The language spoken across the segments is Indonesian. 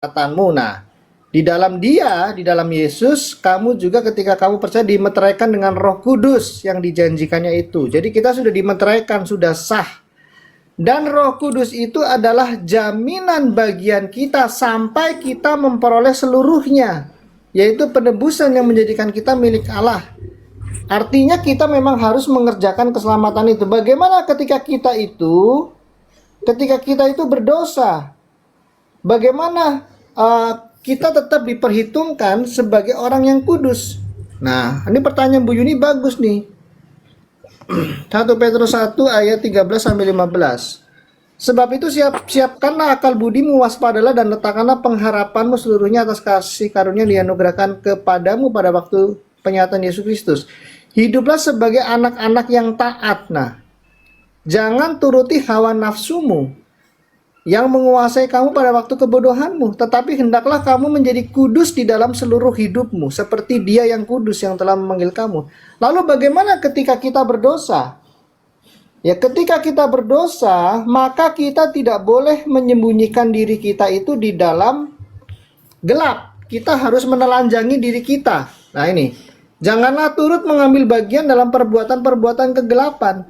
kekuatanmu. Nah, di dalam Dia, di dalam Yesus, kamu juga ketika kamu percaya dimeteraikan dengan Roh Kudus yang dijanjikannya itu. Jadi kita sudah dimeteraikan, sudah sah. Dan Roh Kudus itu adalah jaminan bagian kita sampai kita memperoleh seluruhnya, yaitu penebusan yang menjadikan kita milik Allah. Artinya kita memang harus mengerjakan keselamatan itu. Bagaimana ketika kita itu berdosa? Bagaimana kita tetap diperhitungkan sebagai orang yang kudus? Nah, ini pertanyaan Bu Yuni bagus nih. 1 Petrus 1 ayat 13 sampai 15. Sebab itu siapkanlah akal budimu, waspadalah dan letakkanlah pengharapanmu seluruhnya atas kasih karunia yang dianugerahkan kepadamu pada waktu penyataan Yesus Kristus. Hiduplah sebagai anak-anak yang taat. Nah, jangan turuti hawa nafsumu yang menguasai kamu pada waktu kebodohanmu, tetapi hendaklah kamu menjadi kudus di dalam seluruh hidupmu, seperti Dia yang kudus yang telah memanggil kamu. Lalu bagaimana ketika kita berdosa? Ya, ketika kita berdosa, maka kita tidak boleh menyembunyikan diri kita itu di dalam gelap. Kita harus menelanjangi diri kita. Nah ini, janganlah turut mengambil bagian dalam perbuatan-perbuatan kegelapan.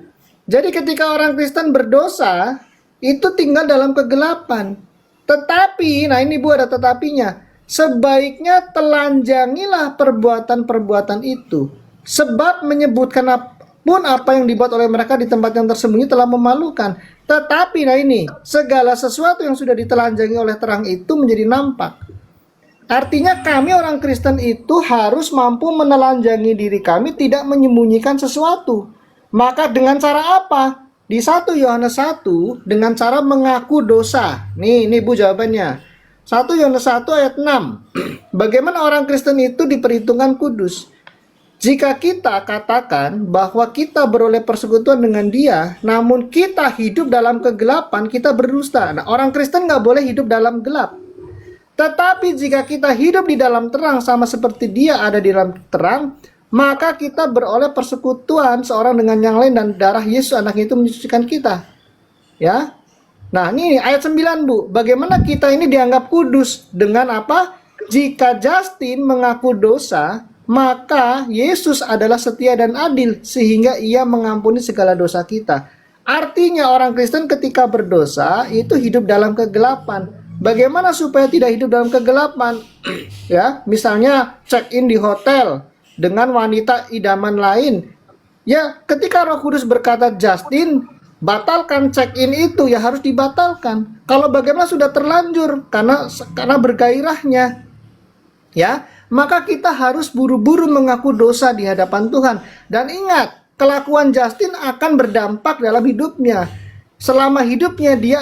Jadi ketika orang Kristen berdosa, itu tinggal dalam kegelapan. Tetapi, nah ini Bu ada tetapinya, sebaiknya telanjangilah perbuatan-perbuatan itu. Sebab menyebutkan pun apa yang dibuat oleh mereka di tempat yang tersembunyi telah memalukan. Tetapi nah ini, segala sesuatu yang sudah ditelanjangi oleh terang itu menjadi nampak. Artinya kami orang Kristen itu harus mampu menelanjangi diri kami, tidak menyembunyikan sesuatu. Maka dengan cara apa? Di 1 Yohanes 1 dengan cara mengaku dosa. Nih Bu jawabannya. 1 Yohanes 1 ayat 6. Bagaimana orang Kristen itu diperhitungkan kudus? Jika kita katakan bahwa kita beroleh persekutuan dengan Dia, namun kita hidup dalam kegelapan, kita berdusta. Nah, orang Kristen nggak boleh hidup dalam gelap. Tetapi jika kita hidup di dalam terang sama seperti Dia ada di dalam terang, maka kita beroleh persekutuan seorang dengan yang lain dan darah Yesus anaknya itu menyucikan kita. Ya. Nah, ini ayat 9, Bu. Bagaimana kita ini dianggap kudus? Dengan apa? Jika Justin mengaku dosa, maka Yesus adalah setia dan adil sehingga Ia mengampuni segala dosa kita. Artinya orang Kristen ketika berdosa itu hidup dalam kegelapan. Bagaimana supaya tidak hidup dalam kegelapan? Ya, misalnya check in di hotel dengan wanita idaman lain. Ya, ketika Roh Kudus berkata Justin, batalkan check in itu, ya harus dibatalkan. Kalau bagaimana sudah terlanjur karena bergairahnya. Ya, maka kita harus buru-buru mengaku dosa di hadapan Tuhan. Dan ingat, kelakuan Justin akan berdampak dalam hidupnya. Selama hidupnya dia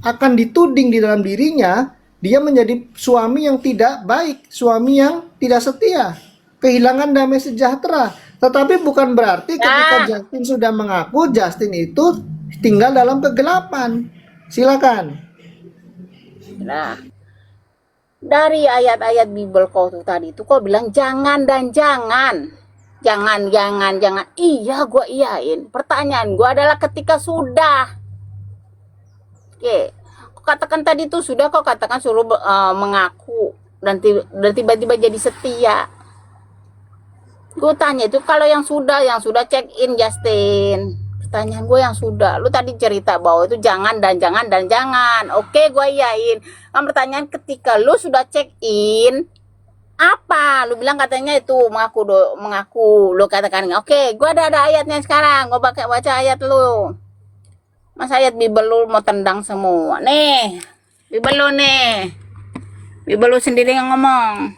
akan dituding di dalam dirinya, dia menjadi suami yang tidak baik, suami yang tidak setia, kehilangan damai sejahtera. Tetapi bukan berarti ketika Justin sudah mengaku, Justin itu tinggal dalam kegelapan. Silakan. Nah, dari ayat-ayat Bible kau tuh tadi tuh kau bilang jangan dan jangan. Jangan. Iya, gua iyain. Pertanyaan gua adalah ketika sudah. Oke. Kau katakan tadi tuh sudah, kau katakan suruh mengaku dan tiba-tiba jadi setia. Gue tanya itu kalau yang sudah check in Justin. Pertanyaan gue yang sudah. Lu tadi cerita bahwa itu jangan. Oke, gue iyain. Kan pertanyaan ketika lu sudah check in, apa? Lu bilang katanya itu mengaku. Lu katakan, oke, gue ada ayatnya sekarang. Gue pakai baca ayat lu. Mas ayat Bible lu mau tendang semua. Nih, Bible lu nih. Bible lu sendiri yang ngomong.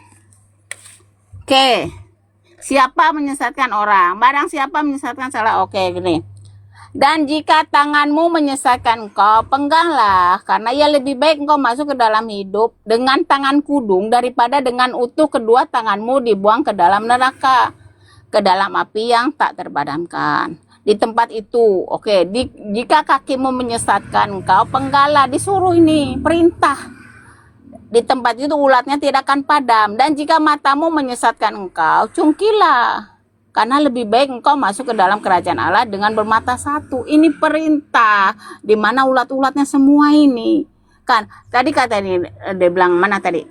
Oke. Siapa menyesatkan orang? Barang siapa menyesatkan salah. Oke, gini. Dan jika tanganmu menyesatkan kau, pengganglah, karena ia lebih baik engkau masuk ke dalam hidup dengan tangan kudung daripada dengan utuh kedua tanganmu dibuang ke dalam neraka, ke dalam api yang tak terpadamkan. Di tempat itu, oke, jika kakimu menyesatkan engkau, pengganglah, disuruh ini, perintah. Di tempat itu ulatnya tidak akan padam. Dan jika matamu menyesatkan engkau, cungkilah. Karena lebih baik engkau masuk ke dalam kerajaan Allah dengan bermata satu. Ini perintah. Di mana ulat-ulatnya semua ini. Kan tadi kata ini dia bilang mana tadi?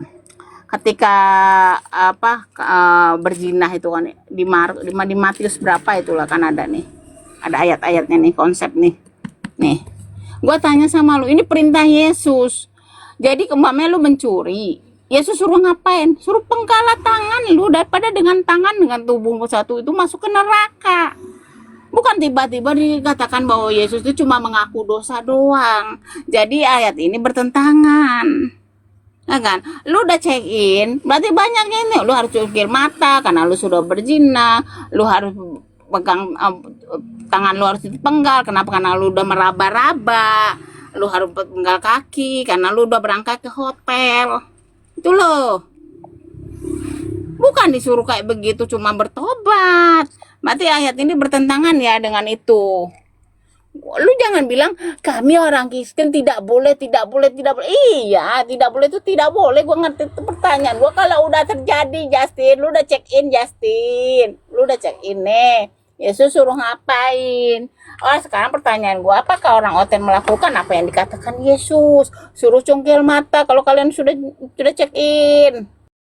Ketika berzinah itu kan di Matius berapa itulah kan ada nih. Ada ayat-ayatnya nih, konsep nih. Nih. Gua tanya sama lu, ini perintah Yesus. Jadi kemarin lu mencuri, Yesus suruh ngapain? Suruh pengkala tangan lu daripada dengan tangan dengan tubuhmu satu itu masuk ke neraka. Bukan tiba-tiba dikatakan bahwa Yesus itu cuma mengaku dosa doang. Jadi ayat ini bertentangan. Nah kan, lu udah check in, berarti banyak ini. Lu harus cukir mata karena lu sudah berzina. Lu harus pegang tangan lu harus dipenggal. Kenapa? Karena lu udah meraba-raba. Lu harus penggal kaki karena lu udah berangkat ke hotel. Itu loh. Bukan disuruh kayak begitu cuma bertobat. Berarti ayat ini bertentangan ya dengan itu. Lu jangan bilang kami orang Kristen tidak boleh. Iya, tidak boleh itu tidak boleh. Gua ngerti itu pertanyaan gua. Kalau udah terjadi, Justin, lu udah check in, Justin. Lu udah check in nih. Yesus suruh ngapain? Oh, sekarang pertanyaan gua, apakah orang hotel melakukan apa yang dikatakan Yesus? Suruh congkel mata kalau kalian sudah check in.